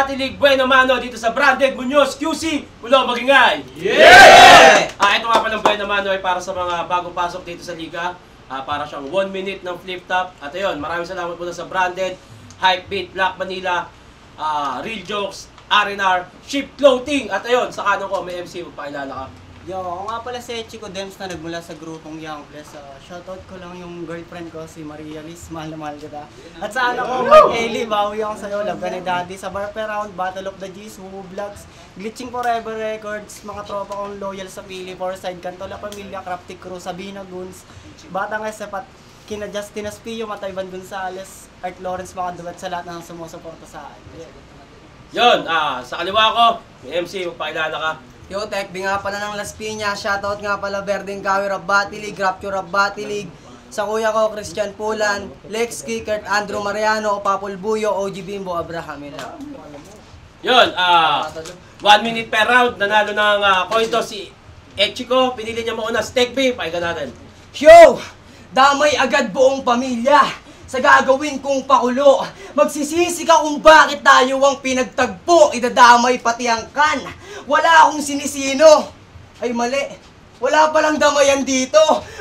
Batilig, Bueno Mano dito sa Branded Muñoz QC, Ulo Magingay! Yeah! Ito nga palang Bueno Mano ay para sa mga bagong pasok dito sa liga. Para siyang 1 minute ng flip top. At ayun, maraming salamat muna sa Branded, Hypebeat, Black Manila, Real Jokes, R&R, Ship Clothing. At ayun, sa kanan ko may MC, magpakilala ka. Yo, ako nga pala si Chico Dems na nagmula sa grupong Young Plus. Shoutout ko lang yung girlfriend ko, si Maria Liz. Mahal na mahal kita. At sa anak ko, Mike Eli, bawi ako sa'yo. Love ka ni Daddy. Sa Bar Per Round, Battle of the G's, Woo Vlogs, Glitching Forever Records, mga tropa kong loyal sa Pili, Foreside, Cantola Pamilya, Crafty Crew, Sabina Guns, Batang Esepat, kina Justin Espillo, Matayban Gonzales, Art Lawrence, mga duwet sa lahat ng sumusuporta sa akin. Yun, sa kaliwa ko, may MC, magpakilala ka. Yo, Tekbi nga pala ng Las Piñas. Shoutout nga pala Berdeng Kawi Rap Batilig, Rapture Rap Batilig. Sa kuya ko, Christian Pulan, Lex Kickert, Andrew Mariano, Papul Buyo, OG Bimbo, Abraham. Yun, 1 minute per round, nanalo ng coin toss si Echiko. Pinili niya mauna si Tekbi, pakinggan natin. Yo! Damay agad buong pamilya sa gagawin kong pakulo. Magsisisi ka kung bakit tayo ang pinagtagpo. Idadamay pati ang kan. Wala akong sinisino. Ay mali. Wala palang damayan dito.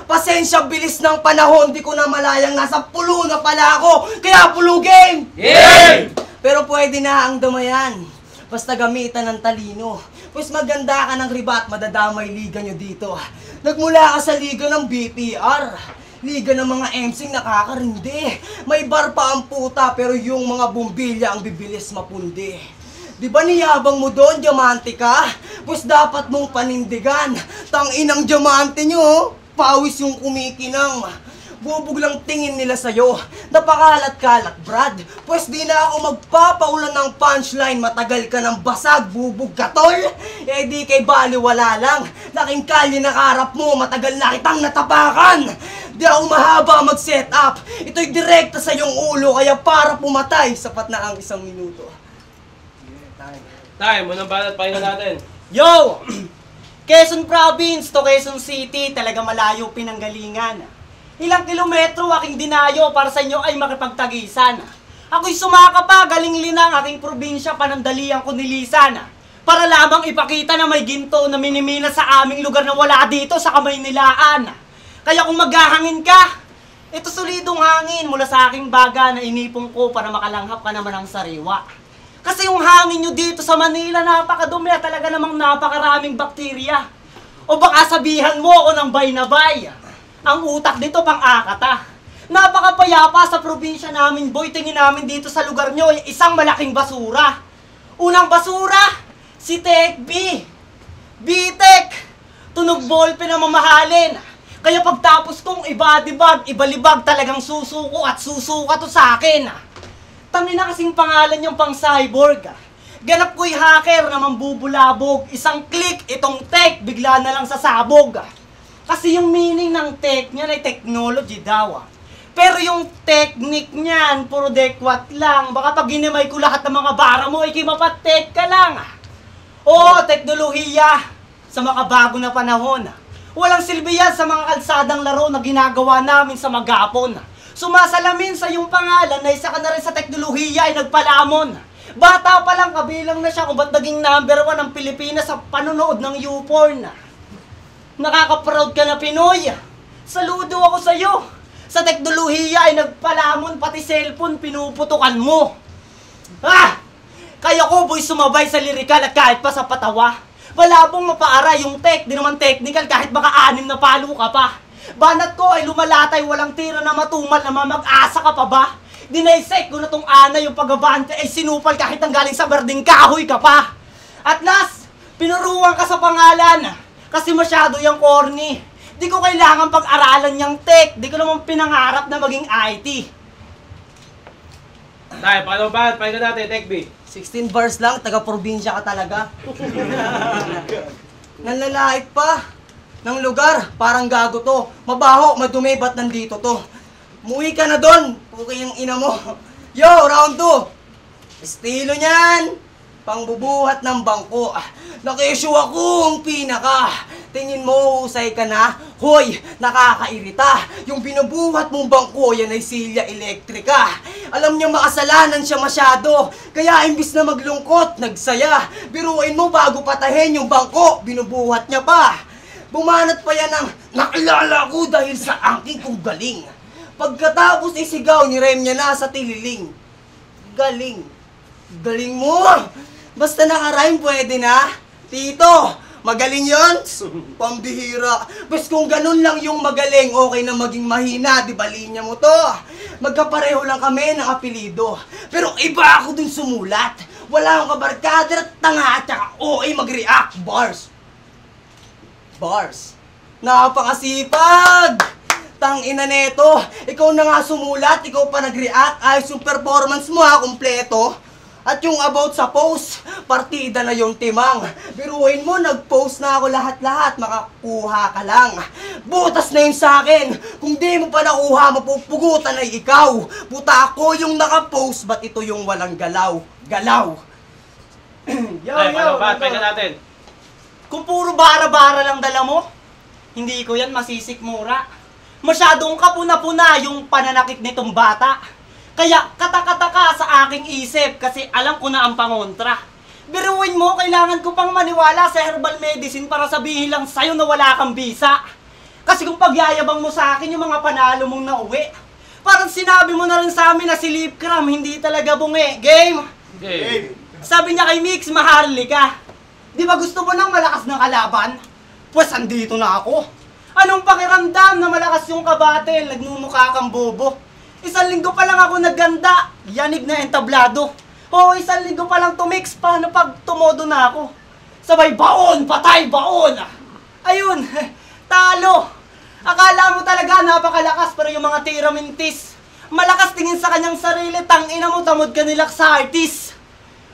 Pasensya, bilis ng panahon. Di ko na malayang nasa pulo na pala ako. Kaya pulo game! Yeah! Pero pwede na ang damayan. Basta gamitan ng talino. Pues maganda ka ng riba at madadamay liga nyo dito. Nagmula ka sa liga ng BPR. Liga ng mga MC'ng nakakarindi. May bar pa ang puta pero yung mga bumbilya ang bibilis mapundi. Di ba niyabang mo doon, diamante ka? Pues dapat mong panindigan. Tanginang diamante nyo, pawis yung kumikinang. Bubog lang tingin nila sa'yo. Napakalat-kalat, Brad. Pues di na ako magpapaulan ng punchline. Matagal ka ng basag, bubog ka, tol. Eh di kay baliwala lang. Laking kalye na karap mo, matagal na kitang natapakan. Di ako mahaba mag-set up. Ito'y direkta sa iyong ulo, kaya para pumatay, sapat na ang 1 minuto. Time, munang banat, pakinggan natin. Yo! Quezon Province to Quezon City, talaga malayo pinanggalingan. Ilang kilometro aking dinayo para sa inyo ay makipagtagisan. Ako'y sumaka pa, galing linang aking probinsya, panandalian ko nilisan. Para lamang ipakita na may ginto na minimina sa aming lugar na wala dito sa kamay nilaan. Kaya kung maghahangin ka, ito solidong hangin mula sa aking baga na inipong ko para makalanghap ka naman ng sariwa. Kasi yung hangin nyo dito sa Manila, napakadumi at talaga namang napakaraming bakterya. O baka sabihan mo ako ng bay na bay. Ang utak dito pang-akata. Napakapayapa sa probinsya namin, boy. Tingin namin dito sa lugar nyo ay isang malaking basura. Unang basura, si Tekbi. Bitek, tunog ballpen na mamahalin. Kaya pagtapos kong ibadibag, ibalibag, talagang susuko at susuka to sa akin. Tangin na kasing pangalan yung pang cyborg. Ganap ko'y hacker na mambubulabog. Isang click, itong tech, bigla na lang sasabog. Kasi yung meaning ng tech niyan ay technology daw. Pero yung technique niyan, puro dekwat lang. Baka pag ginimay ko lahat ng mga bara mo, ikimapatek ka lang. Oo, teknolohiya sa makabago na panahon. Walang silbi yan sa mga kalsadang laro na ginagawa namin sa magapon. Sumasalamin sa iyong pangalan na isa ka na rin sa teknolohiya ay nagpalamon. Bata pa lang kabilang na siya kung ba't naging #1 ng Pilipinas sa panonood ng YouPorn. Nakaka-proud ka na Pinoy. Saludo ako sa iyo. Sa teknolohiya ay nagpalamon, pati cellphone pinuputukan mo. Kaya ko boy sumabay sa lirikal at kahit pa sa patawa. Wala pong mapaara yung tech, di naman technical kahit baka 6 na palo ka pa. Banat ko ay lumalatay, walang tira na matumal na mamag-asa ka pa ba? Dinaysek ko na tong ana yung pag-abante ay sinupal kahit ang galing sa berdeng kahoy ka pa. At last, pinuruan ka sa pangalan. Kasi masyado yung corny. Di ko kailangan pag-aralan yung tech. Di ko naman pinangarap na maging IT. Time, paano ba? Pakinggan natin, Tekbi. 16 bars lang, taga-probinsya ka talaga. Nanlalait pa ng lugar, parang gago to. Mabaho, madumi, ba't nandito to? Muwi ka na doon, okay yung ina mo. Yo, round 2. Estilo niyan, pangbubuhat ng bangko. Naka-issue akong pinaka. Tingin mo, husay ka na? Hoy, nakakairita. Yung binubuhat mong bangko, yan ay silya elektrika. Alam niya makasalanan siya masyado. Kaya imbis na maglungkot, nagsaya. Biruin mo bago patahin yung bangko, binubuhat niya pa. Bumanat pa yan ng nakilala ko dahil sa angking kong galing. Pagkatapos isigaw ni Rem niya na sa tililing. Galing. Galing mo. Basta nakarime pwede na. Tito, magaling yon? Pambihira. Bas kung ganun lang yung magaling, okay na maging mahina, di ba linya mo to? Magkapareho lang kami ng apelido. Pero iba ako dun sumulat. Wala akong kabarkada at tanga at saka okay mag-react. Bars. Bars. Napakasipag! Tangina neto. Ikaw na nga sumulat, ikaw pa nag-react. Ayos yung performance mo ha, kumpleto. At yung about sa post, partida na yung timang. Biruin mo, nag-post na ako lahat-lahat, makakuha ka lang. Butas na yun sa akin. Kung di mo pa nakuha, mapupugutan ay ikaw. Buta ako yung naka-post, ba't ito yung walang galaw? Galaw! Ay, paano ba? Pahinga natin. Kung puro bara-bara lang dala mo, hindi ko yan masisikmura. Masyadong kapuna-puna yung pananakit nitong bata. Kaya katakataka sa aking isip kasi alam ko na ang pangontra. Biruin mo, kailangan ko pang maniwala sa herbal medicine para sabihin lang sa'yo na wala kang bisa. Kasi kung pagyayabang mo sa akin yung mga panalo mong nauwi, parang sinabi mo na rin sa amin na si Lipcram hindi talaga bungi. Game? Game. Sabi niya kay Mix, maharli ka. Di ba gusto mo ng malakas na kalaban? Pues andito na ako. Anong pakiramdam na malakas yung kabatel, nagmumukha kang bobo? 1 linggo pa lang ako nagganda, yanig na entablado. O 1 linggo pa lang tumix, paano pag tumodo na ako? Sabay baon, patay, baon! Ayun, talo! Akala mo talaga napakalakas pero yung mga tira mintis. Malakas tingin sa kanyang sarili, tangina mo, tamod ka nilak sa artist.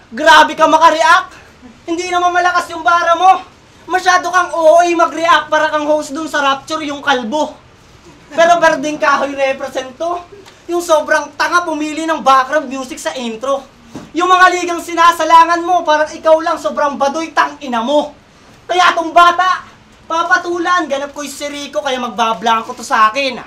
Grabe ka makareact. Hindi naman malakas yung bara mo. Masyado kang OA mag-react para kang host dun sa Rapture yung kalbo. Pero berdeng kahoy represento. Yung sobrang tanga pumili ng background music sa intro. Yung mga ligang sinasalangan mo, parang ikaw lang sobrang baduy tang-ina mo. Kaya tong bata, papatulan, ganap ko yung si Rico kaya magbablanko to sa akin.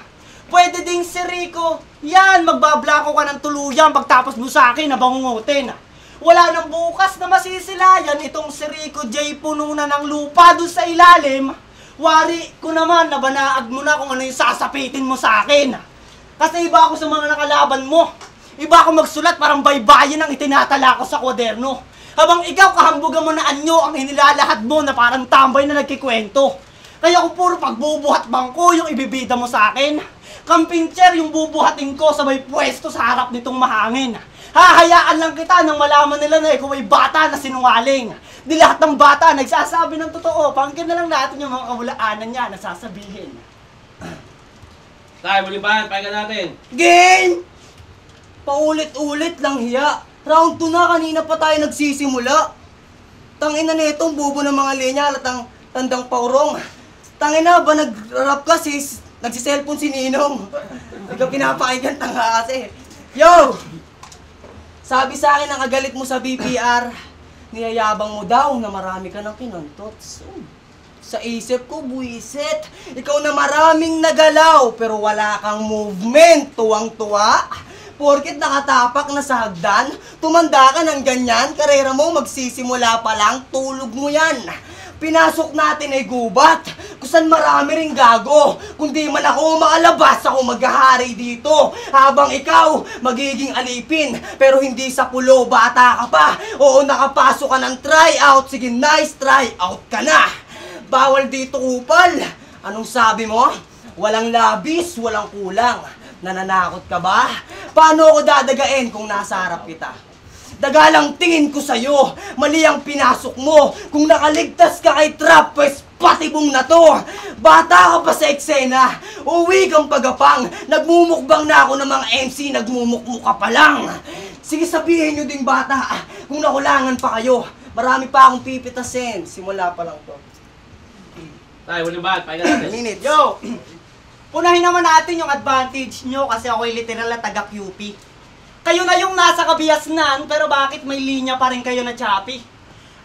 Pwede ding si Rico, yan, magbablanko ka ng tuluyan pagtapos mo sa akin na bangungutin. Wala nang bukas na masisilayan itong si Rico J. Puno na ng lupa doon sa ilalim. Wari ko naman na banaag mo na kung ano yung sasapitin mo sa akin. Kasi iba ako sa mga nakalaban mo. Iba ako magsulat parang baybayin ang itinatala ko sa kwaderno. Habang ikaw kahambugan mo na anyo ang inilalahad mo na parang tambay na nagkikwento. Kaya kung puro pagbubuhat bangko yung ibibida mo sa akin, camping chair yung bubuhatin ko sa may pwesto sa harap nitong mahangin. Hahayaan lang kita nang malaman nila na ikaw ay bata na sinungaling. Di lahat ng bata nagsasabi ng totoo. Pakinggan na lang natin yung mga kawulaanan niya na sasabihin. Tayo, muli ba? Pahinga natin. Game! Paulit-ulit lang hiya. Round 2 na, kanina pa tayo nagsisimula. Tangina na itong bubo ng mga linya at ang tandang paurong. Tangina ba nag-rap ka sis? Nagsiselfone si Ninong. Ikaw pinapakinggan tanga kasi. Yo! Sabi sa akin ang agalit mo sa BPR, niyayabang mo daw na marami ka ng kinontot. Sa isip ko, buwisit. Ikaw na maraming nagalaw, pero wala kang movement. Tuwang-tuwa. Porkit nakatapak na sa hagdan, tumanda ka ng ganyan, karera mo magsisimula pa lang, tulog mo yan. Pinasok natin ay gubat, kusan marami ring gago. Kung di man ako makalabas, ako maghahari dito. Habang ikaw, magiging alipin, pero hindi sa pulo, bata ka pa. Oo, nakapasok ka ng tryout, sige nice, tryout ka na. Bawal dito upal. Anong sabi mo? Walang labis, walang kulang. Nananakot ka ba? Paano ako dadagain kung nasa harap kita? Dagalang tingin ko sa'yo. Mali ang pinasok mo. Kung nakaligtas ka kay Trap, pues patibong na to. Bata ka pa sa eksena. Uwi kang pagapang. Nagmumukbang na ako ng mga MC. Nagmumukmuka pa lang. Sige, sabihin nyo ding bata. Kung nakulangan pa kayo, marami pa akong pipitasin. Simula pa lang to. Tayo, muli ba? Pahinga natin. Minutes. Yo! Punahin naman natin yung advantage nyo kasi ako'y literal na taga-QP. Kayo na yung nasa kabiasnan, pero bakit may linya pa rin kayo na choppy?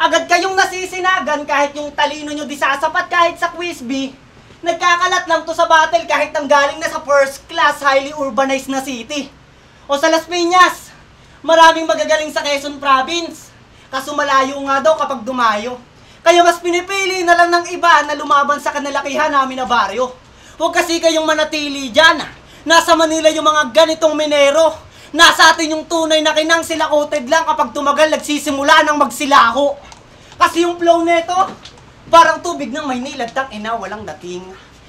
Agad kayong nasisinagan kahit yung talino nyo di sasapat kahit sa quiz bee. Nagkakalat lang to sa battle kahit ang galing na sa first class, highly urbanized na city. O sa Las Piñas, maraming magagaling sa Quezon Province. Kaso malayo nga daw kapag dumayo. Kaya mas pinipili na lang ng iba na lumaban sa kanalakihan namin na baryo. Huwag kasi kayong manatili dyan. Nasa Manila yung mga ganitong minero. Nasa atin yung tunay na kinang sila coated lang kapag tumagal nagsisimula ng magsilaho. Kasi yung flow neto, parang tubig ng Maynila, tang ina, walang dating.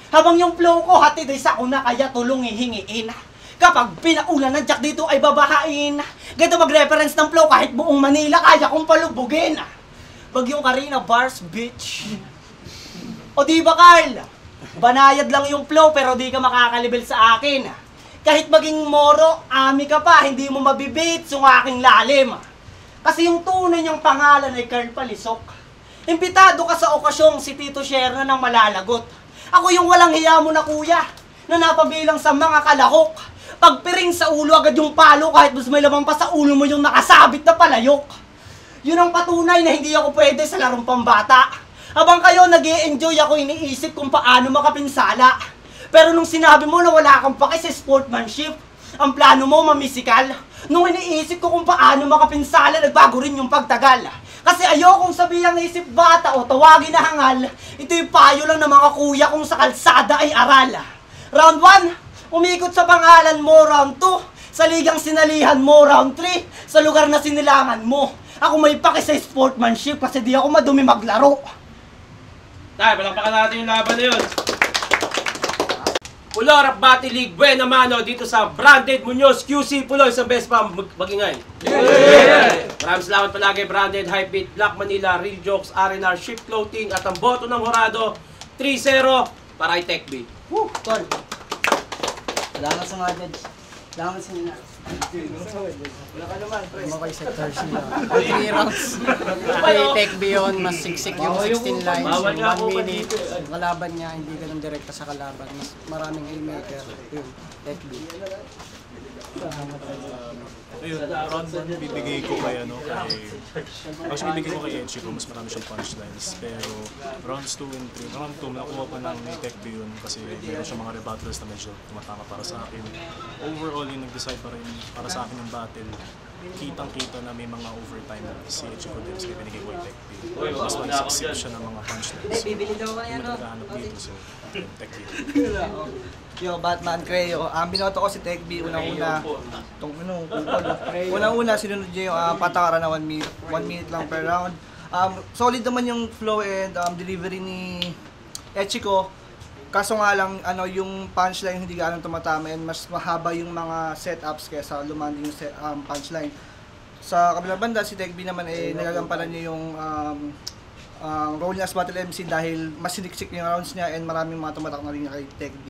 Habang yung flow ko, hatid ay sa una, kaya tulong hihingiin. Kapag pinaulan ng jack dito ay babahain. Ganito mag-reference ng flow, kahit buong Manila, kaya kong palubugin. Bagyong Karina, bars, bitch. O diba, Carl? Banayad lang yung flow, pero di ka makakalibel sa akin. Kahit maging moro, ami ka pa, hindi mo mabibit yung aking lalim. Kasi yung tunay niyang pangalan ay Carl Palisok. Impitado ka sa okasyong si Tito Sherna ng malalagot. Ako yung walang hiya mo na kuya, na napabilang sa mga kalahok. Pagpiring sa ulo agad yung palo kahit mas may lamang pa sa ulo mo yung nakasabit na palayok. Yun ang patunay na hindi ako pwede sa larong pambata. Habang kayo nag-i-enjoy, ako iniisip kung paano makapinsala. Pero nung sinabi mo na wala kang pake sa sportsmanship, ang plano mo mamisikal. Nung iniisip ko kung paano makapinsala, nagbago rin yung pagtagal. Kasi ayokong sabihang isip bata o tawagin na hangal. Ito yung payo lang ng mga kuya kung sa kalsada ay aral. Round 1, umikot sa pangalan mo. Round 2, sa ligang sinalihan mo. Round 3, sa lugar na sinilangan mo. Ako may pake sa sportsmanship kasi di ako madumi maglaro. Tay, palakpakan natin yung laban na yun. Pulo Rap Battle League, buena mano dito sa Branded Munoz QC Pulo, isang best pa magingay. Maraming salamat palagi, Branded, Hypebeat, Black Manila, Real Jokes, R&R, Ship Clothing, at ang boto ng Horado, 3-0 para kay TechB. Woo! Tol. Salamat sa mga judge. Salamat sa nila. Wala ka naman, pre. Mga kay Sector C lang. 3 rounds. Kay Tech Beyond, mas siksik yung 16 lines. Bawal nga ako 1 minute. Yung kalaban niya, hindi ganun direkta sa kalaban. Mas maraming haymaker. Yung Tech B. Ayun, round 1 bibigay ko kay actually bibigay ko kay Edgy ko, mas marami siyang punchlines. Pero rounds 2 and 3, round 2 nakuha ko ng ni Tech B yun kasi meron siyang mga rebuttals na medyo tumatama para sa akin. Overall, yung nag-decide pa rin para sa akin yung battle, kitang-kita na may mga overtime si Edgy ko din, kaya binigay ko kay Tech B. Mas mag-succeed siya ng mga punchlines. So, yung naghahanap dito, so Tech B. Yo, Batman Creo. Binoto ko si Tech B unang-una. Unang-una sinunod niya yung patakaran na 1 minute. 1 minute lang per round. Solid naman yung flow and delivery ni Echiko. Kaso nga lang yung punchline hindi gaano tumatama and mas mahaba yung mga setups kaysa lumanding yung punchline. Sa kabilang banda si Tech B naman nagagampanan niya yung role niya as battle MC dahil mas siniksik yung rounds niya and maraming mga tumatak na rin kay Tech B.